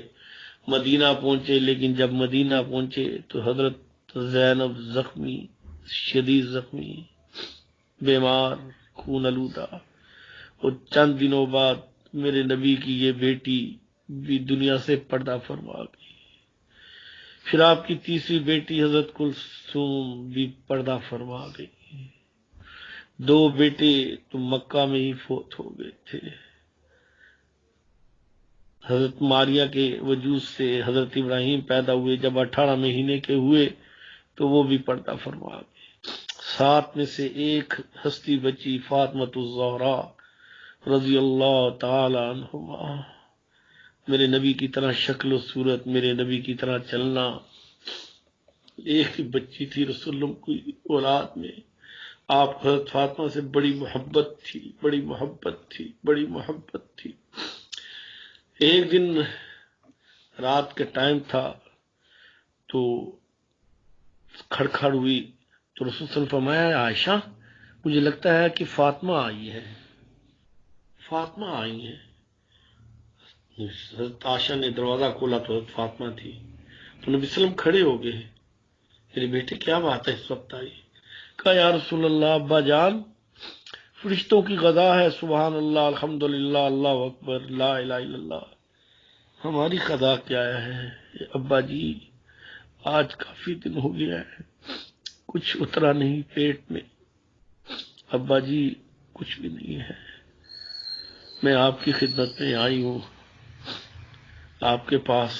مدینہ پہنچے، لیکن جب مدینہ پہنچے تو حضرت زینب زخمی، شدید زخمی، بیمار، خون آلودہ، اور چند دنوں بعد میرے نبی کی یہ بیٹی بھی دنیا سے پردہ فرما گئی۔ پھر آپ کی تیسری بیٹی حضرت کلثوم بھی پردہ فرما گئی۔ 2 بیٹے تو مکہ میں ہی فوت ہو گئے تھے۔ حضرت ماریہ کے وجود سے حضرت ابراہیم پیدا ہوئے، جب 18 مہینے کے ہوئے تو وہ بھی پردہ فرما گئے۔ 7 میں سے ایک ہستی بچی فاطمۃ الزہرا رضی اللہ تعالی عنہما، میرے نبی کی طرح شکل و صورت، میرے نبی کی طرح چلنا، ایک ہی بچی تھی رسول اللہ کی اولاد میں، آپ حضرت فاطمہ سے بڑی محبت تھی، بڑی محبت تھی، بڑی محبت تھی۔ ایک دن رات کا ٹائم تھا تو کھڑکھڑ ہوئی تو رسول صلی اللہ علیہ وسلم فرمایا عائشہ مجھے لگتا ہے کہ فاطمہ آئی ہے، فاطمہ آئی ہے۔ حضرت عائشہ نے دروازہ کھولا تو حضرت فاطمہ تھی، تو نبی صلی اللہ علیہ وسلم کھڑے ہو گئے، میرے بیٹے کیا بات ہے اس وقت آئی؟ کہا یا رسول اللہ ابا جان فرشتوں کی غذا ہے، سبحان اللہ الحمدللہ اللہ اکبر لا الہ الا اللہ، ہماری غذا کیا ہے؟ ابا جی آج کافی دن ہو گیا ہے، کچھ اترا نہیں پیٹ میں، ابا جی کچھ بھی نہیں ہے، میں آپ کی خدمت میں آئی ہوں، آپ کے پاس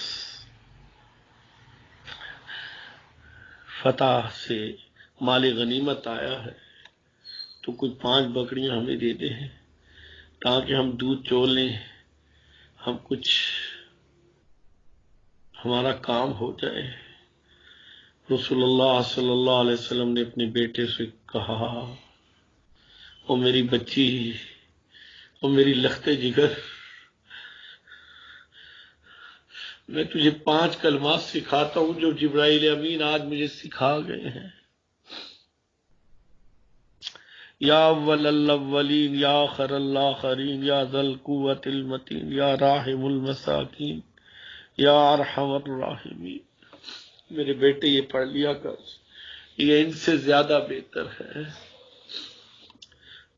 فتح سے مال غنیمت آیا ہے تو کچھ 5 بکریاں ہمیں دے دیں تاکہ ہم دودھ چول لیں، ہم کچھ ہمارا کام ہو جائے۔ رسول اللہ صلی اللہ علیہ وسلم نے اپنے بیٹے سے کہا او میری بچی، او میری لخت جگر، میں تجھے 5 کلمات سکھاتا ہوں جو جبرائیل امین آج مجھے سکھا گئے ہیں۔ یا اول الاولین یا آخر الاخرین یا ذا القوۃ المتین یا راحم المساکین یا ارحم الراحمین۔ میرے بیٹے یہ پڑھ لیا کر، یہ ان سے زیادہ بہتر ہے۔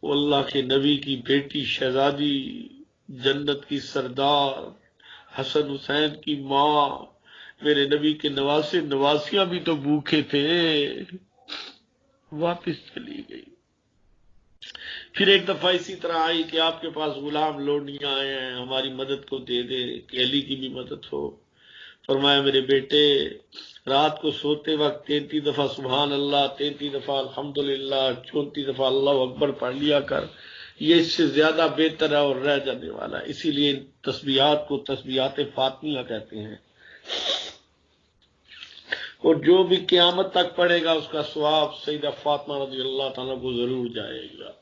وہ اللہ کے نبی کی بیٹی شہزادی، جنت کی سردار، حسن حسین کی ماں، میرے نبی کے نواسے نواسیاں بھی تو بھوکے تھے، واپس چلی گئی۔ پھر ایک دفعہ اسی طرح آئی کہ آپ کے پاس غلام لوڈیاں آئے ہیں، ہماری مدد کو دے دے کہ علی کی بھی مدد ہو۔ فرمایا میرے بیٹے رات کو سوتے وقت 33 دفعہ سبحان اللہ، 33 دفعہ الحمدللہ، 34 دفعہ اللہ اکبر پڑھ لیا کر، یہ اس سے زیادہ بہتر ہے اور رہ جانے والا ہے۔ اسی لیے ان تسبیحات کو تسبیحات فاطمیہ کہتے ہیں، اور جو بھی قیامت تک پڑھے گا اس کا ثواب سیدہ فاطمہ رضی اللہ تعالیٰ کو ضرور جائے گا۔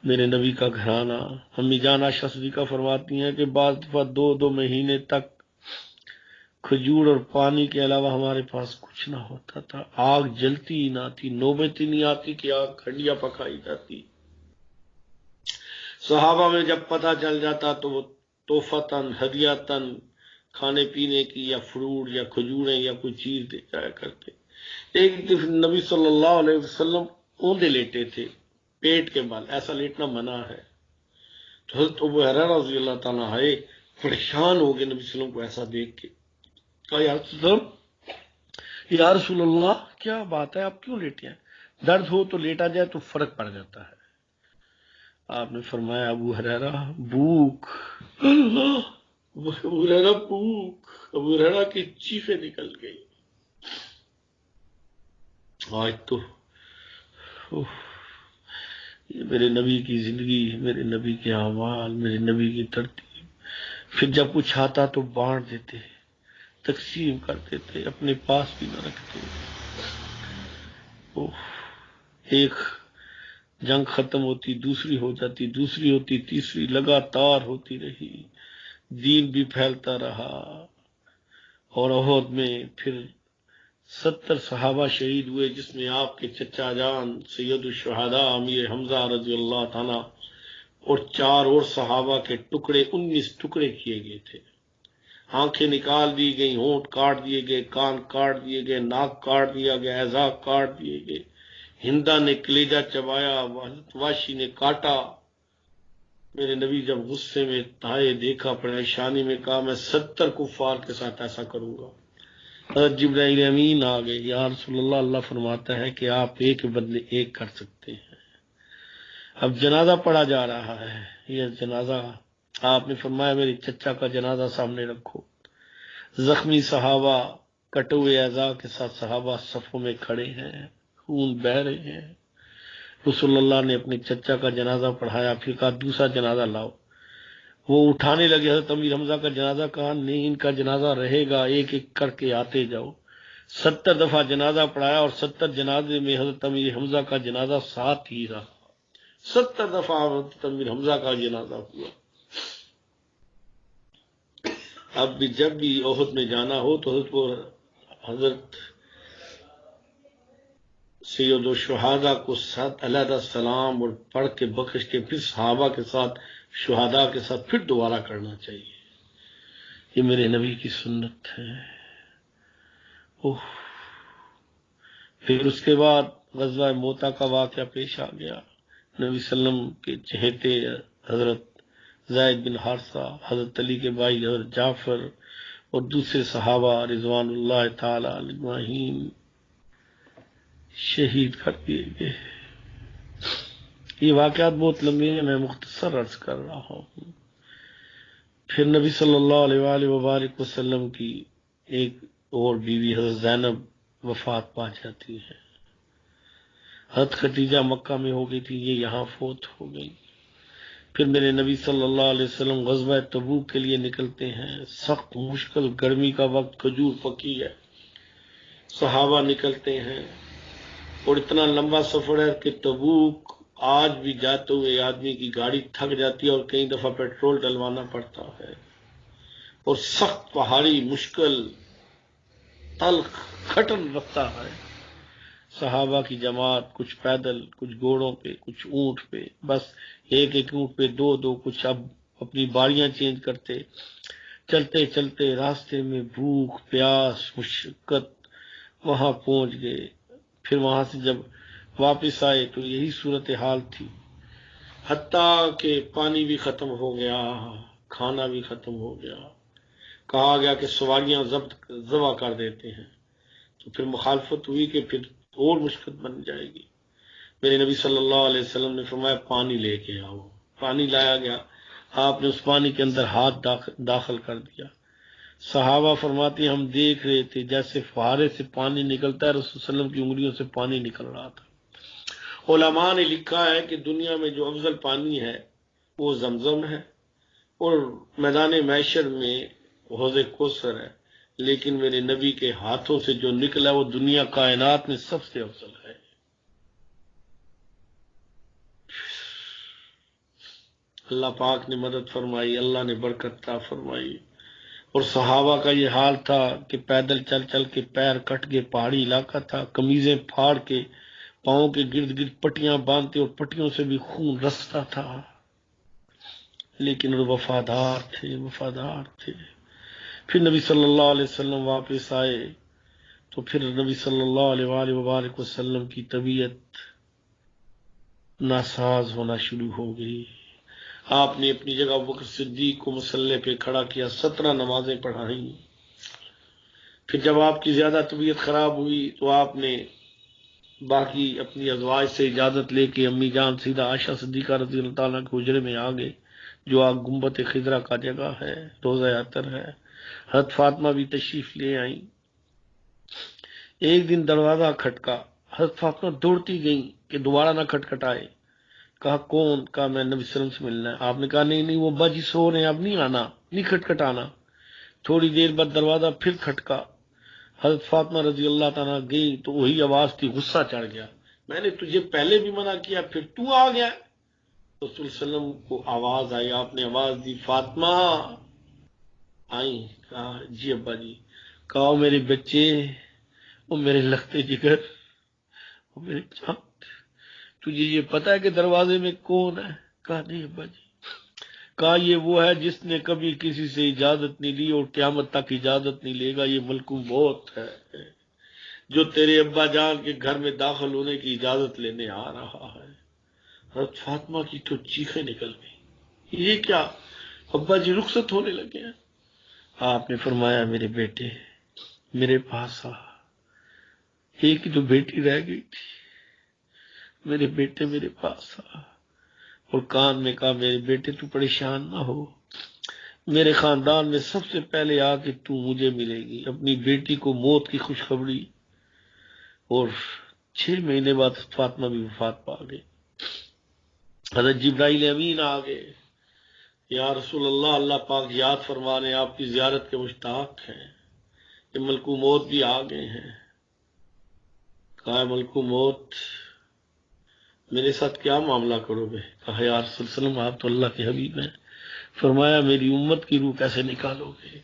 میرے نبی کا گھرانہ، امی جان عائشہ صدیقہ فرماتی ہیں کہ بعض دفعہ 2 مہینے تک کھجور اور پانی کے علاوہ ہمارے پاس کچھ نہ ہوتا تھا، آگ جلتی ہی نہ تھی، نوبت ہی نہیں آتی کہ آگ کھنڈیاں پکائی جاتی۔ صحابہ میں جب پتہ چل جاتا تو وہ تحفتاً ہدیتاً کھانے پینے کی یا فروٹ یا کھجوریں یا کوئی چیز دے جایا کرتے۔ ایک دفعہ نبی صلی اللہ علیہ وسلم اوندے لیٹے تھے، پیٹ کے بل، ایسا لیٹنا منع ہے، تو حضرت ابو ہریرہ رضی اللہ تعالیٰ آئے، پریشان ہو گئے نبی صلی اللہ علیہ وسلم کو ایسا دیکھ کے، کہا یا رسول اللہ کیا بات ہے، آپ کیوں لیٹے ہیں؟ درد ہو تو لیٹا جائے تو فرق پڑ جاتا ہے۔ آپ نے فرمایا ابو ہریرہ بھوک، اللہ، ابو ہریرہ بھوک، ابو ہریرہ کی چیخیں نکل گئی۔ آج تو یہ میرے نبی کی زندگی، میرے نبی کے اعمال، میرے نبی کی ترتیب، پھر جب کچھ آتا تو بانٹ دیتے، تقسیم کر دیتے، اپنے پاس بھی نہ رکھتے۔ ایک جنگ ختم ہوتی، دوسری ہو جاتی، دوسری ہوتی، تیسری، لگاتار ہوتی رہی، دین بھی پھیلتا رہا، اور احد میں پھر 70 صحابہ شہید ہوئے، جس میں آپ کے چچا جان سید الشہداء امیر حمزہ رضی اللہ تعالی اور 4 اور صحابہ کے ٹکڑے 19 ٹکڑے کیے گئے تھے، آنکھیں نکال دی گئی، ہونٹ کاٹ دیے گئے، کان کاٹ دیے گئے، ناک کاٹ دیا گیا، اعضاء کاٹ دیے گئے، ہندا نے کلیجہ چبایا، واشی نے کاٹا۔ میرے نبی جب غصے میں آئے، دیکھا، پریشانی میں، کہا میں 70 کفار کے ساتھ ایسا کروں گا۔ حضرت جبرائیل امین آ گئے، یا رسول اللہ، اللہ فرماتا ہے کہ آپ ایک کے بدلے ایک کر سکتے ہیں۔ اب جنازہ پڑھا جا رہا ہے، یہ جنازہ آپ نے فرمایا میرے چچا کا جنازہ سامنے رکھو۔ زخمی صحابہ کٹے ہوئے اعضاء کے ساتھ صحابہ صفوں میں کھڑے ہیں، خون بہہ رہے ہیں۔ رسول اللہ نے اپنے چچا کا جنازہ پڑھایا، پھر کہا دوسرا جنازہ لاؤ۔ وہ اٹھانے لگے، حضرت امیر حمزہ کا جنازہ، کہا نہیں ان کا جنازہ رہے گا، ایک ایک کر کے آتے جاؤ۔ 70 دفعہ جنازہ پڑھایا اور 70 جنازے میں حضرت امیر حمزہ کا جنازہ ساتھ ہی رہا۔ 70 دفعہ حضرت امیر حمزہ کا جنازہ ہوا۔ اب بھی جب بھی احد میں جانا ہو تو حضرت سید الشہداء کو ساتھ علیہ السلام اور پڑھ کے بخش کے پھر صحابہ کے ساتھ شہداء کے ساتھ پھر دوبارہ کرنا چاہیے۔ یہ میرے نبی کی سنت ہے۔ اوہ۔ پھر اس کے بعد غزوہ موتا کا واقعہ پیش آ گیا۔ نبی صلی اللہ علیہ وسلم کے چہیتے حضرت زید بن حارثہ، حضرت علی کے بھائی حضرت جعفر اور دوسرے صحابہ رضوان اللہ تعالی اجمعین شہید کر دیے گئے۔ یہ واقعات بہت لمبے ہیں، میں مختصر عرض کر رہا ہوں۔ پھر نبی صلی اللہ علیہ وآلہ وبارک وسلم کی ایک اور بیوی حضرت زینب وفات پا جاتی ہے۔ حضرت خدیجہ مکہ میں ہو گئی تھی، یہ یہاں فوت ہو گئی۔ پھر میرے نبی صلی اللہ علیہ وسلم غزوہ تبوک کے لیے نکلتے ہیں۔ سخت مشکل گرمی کا وقت، کھجور پکی ہے، صحابہ نکلتے ہیں اور اتنا لمبا سفر ہے کہ تبوک آج بھی جاتے ہوئے آدمی کی گاڑی تھک جاتی ہے اور کئی دفعہ پیٹرول ڈلوانا پڑتا ہے، اور سخت پہاڑی مشکل تلخ کھٹن رفتہ ہے۔ صحابہ کی جماعت کچھ پیدل، کچھ گھوڑوں پہ، کچھ اونٹ پہ، بس ایک ایک اونٹ پہ دو دو، کچھ اب اپنی باریاں چینج کرتے چلتے چلتے راستے میں بھوک پیاس مشقت وہاں پہنچ گئے۔ پھر وہاں سے جب واپس آئے تو یہی صورتحال تھی، حتیٰ کہ پانی بھی ختم ہو گیا، کھانا بھی ختم ہو گیا، کہا گیا کہ سواریاں ذبح کر دیتے ہیں، تو پھر مخالفت ہوئی کہ پھر اور مشکل بن جائے گی۔ میرے نبی صلی اللہ علیہ وسلم نے فرمایا پانی لے کے آؤ۔ پانی لایا گیا، آپ نے اس پانی کے اندر ہاتھ داخل کر دیا۔ صحابہ فرماتے ہیں ہم دیکھ رہے تھے جیسے فوارے سے پانی نکلتا ہے، رسول صلی اللہ علیہ وسلم کی انگلیوں سے پانی نکل رہا تھا۔ علماء نے لکھا ہے کہ دنیا میں جو افضل پانی ہے وہ زمزم ہے، اور میدان محشر میں حوض کوثر ہے، لیکن میرے نبی کے ہاتھوں سے جو نکلا وہ دنیا کائنات میں سب سے افضل ہے۔ اللہ پاک نے مدد فرمائی، اللہ نے برکت عطا فرمائی، اور صحابہ کا یہ حال تھا کہ پیدل چل چل کے پیر کٹ گئے، پہاڑی علاقہ تھا، قمیضیں پھاڑ کے پاؤں کے گرد گرد پٹیاں باندھتے اور پٹیوں سے بھی خون رستا تھا، لیکن وہ وفادار تھے، وفادار تھے۔ پھر نبی صلی اللہ علیہ وسلم واپس آئے تو پھر نبی صلی اللہ علیہ وآلہ وبارک وسلم کی طبیعت ناساز ہونا شروع ہو گئی۔ آپ نے اپنی جگہ بکر صدیق کو مصلی پہ کھڑا کیا، 17 نمازیں پڑھائیں۔ پھر جب آپ کی زیادہ طبیعت خراب ہوئی تو آپ نے باقی اپنی ازواج سے اجازت لے کے امی جان سیدھا عائشہ صدیقہ رضی اللہ تعالیٰ کے حجرے میں آ گئے، جو آپ گنبد خضرا کا جگہ ہے، روضہ عطر ہے۔ حضرت فاطمہ بھی تشریف لے آئیں۔ ایک دن دروازہ کھٹکا، حضرت فاطمہ دوڑتی گئیں کہ دوبارہ نہ کھٹکھٹائے۔ کہا کون؟ کہا میں نبی صلی اللہ علیہ وسلم سے ملنا ہے۔ آپ نے کہا نہیں نہیں وہ ابا جی سو رہے ہیں، اب نہیں آنا، نہیں کھٹکھٹانا۔ تھوڑی دیر بعد دروازہ پھر کھٹکا، حضرت فاطمہ رضی اللہ تعالیٰ گئی تو وہی آواز تھی، غصہ چڑھ گیا، میں نے تجھے پہلے بھی منع کیا پھر تو آ گیا۔ رسول صلی اللہ علیہ وسلم کو آواز آئی، آپ نے آواز دی فاطمہ آئی، کہا جی ابا جی۔ کہا میرے بچے، وہ میرے لختے جگر، وہ میرے چاند، تجھے یہ پتا ہے کہ دروازے میں کون ہے؟ کہا نہیں ابا جی۔ کہا یہ وہ ہے جس نے کبھی کسی سے اجازت نہیں لی اور قیامت تک اجازت نہیں لے گا، یہ ملکوں بہت ہے، جو تیرے ابا جان کے گھر میں داخل ہونے کی اجازت لینے آ رہا ہے۔ حضرت فاطمہ کی تو چیخیں نکل گئی، یہ کیا ابا جی رخصت ہونے لگے ہیں؟ آپ نے فرمایا میرے بیٹے میرے پاس آ، ایک جو بیٹی رہ گئی تھی، میرے بیٹے میرے پاس آ۔ اور کان میں کہا میرے بیٹے تو پریشان نہ ہو، میرے خاندان میں سب سے پہلے آ کے تو مجھے ملے گی۔ اپنی بیٹی کو موت کی خوشخبری، اور 6 مہینے بعد فاطمہ بھی وفات پا گئی۔ حضرت جبرائیل امین آ گئے، یا رسول اللہ، اللہ پاک یاد فرما رہے ہیں، آپ کی زیارت کے مشتاق ہیں، کہ ملکو موت بھی آ گئے ہیں۔ کہا ملکو موت میرے ساتھ کیا معاملہ کرو گے؟ کہا یا رسول اللہ وسلم آپ تو اللہ کے حبیب ہیں۔ فرمایا میری امت کی روح کیسے نکالو گے؟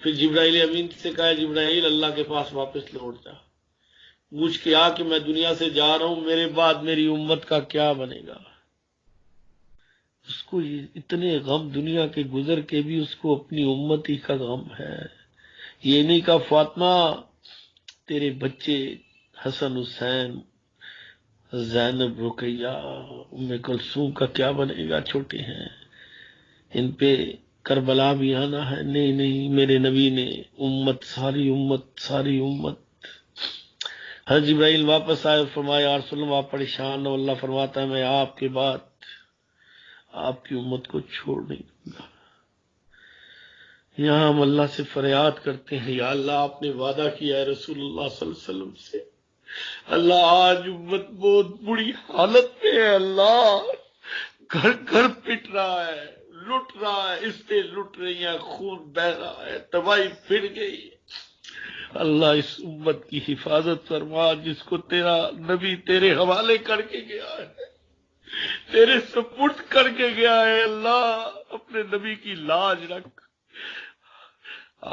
پھر جبرائیل امین سے کہا جبرائیل اللہ کے پاس واپس لوٹ جا، پوچھ کے آ کہ میں دنیا سے جا رہا ہوں، میرے بعد میری امت کا کیا بنے گا؟ اس کو اتنے غم دنیا کے گزر کے بھی اس کو اپنی امت ہی کا غم ہے۔ یہ نہیں کہا فاطمہ تیرے بچے حسن حسین زینب رقیہ ام کلثوم کا کیا بنے گا، چھوٹے ہیں، ان پہ کربلا بھی آنا ہے۔ نہیں نہیں، میرے نبی نے امت، ساری امت، ساری امت۔ حضرت جبرائیل واپس آئے، فرمایا یا رسول اللہ آپ پریشان ہو، اللہ فرماتا ہے میں آپ کے بعد آپ کی امت کو چھوڑ نہیں دوں گا۔ یہاں ہم اللہ سے فریاد کرتے ہیں، یا اللہ آپ نے وعدہ کیا ہے رسول اللہ صلی اللہ علیہ وسلم سے، اللہ آج امت بہت بری حالت میں ہے، اللہ گھر گھر پٹ رہا ہے، لٹ رہا ہے، اس سے لٹ رہی ہیں، خون بہ رہا ہے، تباہی پھر گئی۔ اللہ اس امت کی حفاظت فرما، جس کو تیرا نبی تیرے حوالے کر کے گیا ہے، تیرے سپرد کر کے گیا ہے، اللہ اپنے نبی کی لاج رکھ۔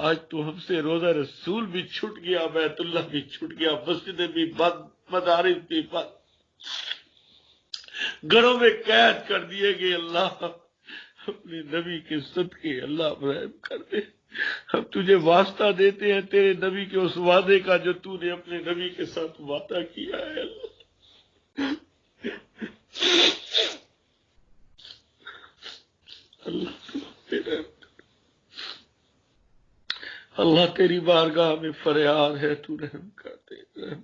آج تو ہم سے روزہ رسول بھی چھٹ گیا، بیت اللہ بھی چھٹ گیا، مسجدیں بھی بند، مدارس بھی بند، گھروں میں قید کر دیے گئے۔ اللہ اپنے نبی کے صدقے اللہ رحم کر دے۔ ہم تجھے واسطہ دیتے ہیں تیرے نبی کے اس وعدے کا جو تو نے اپنے نبی کے ساتھ وعدہ کیا ہے۔ اللہ اللہ تیری بارگاہ میں فریاد ہے، تو رحم کر دے، رحم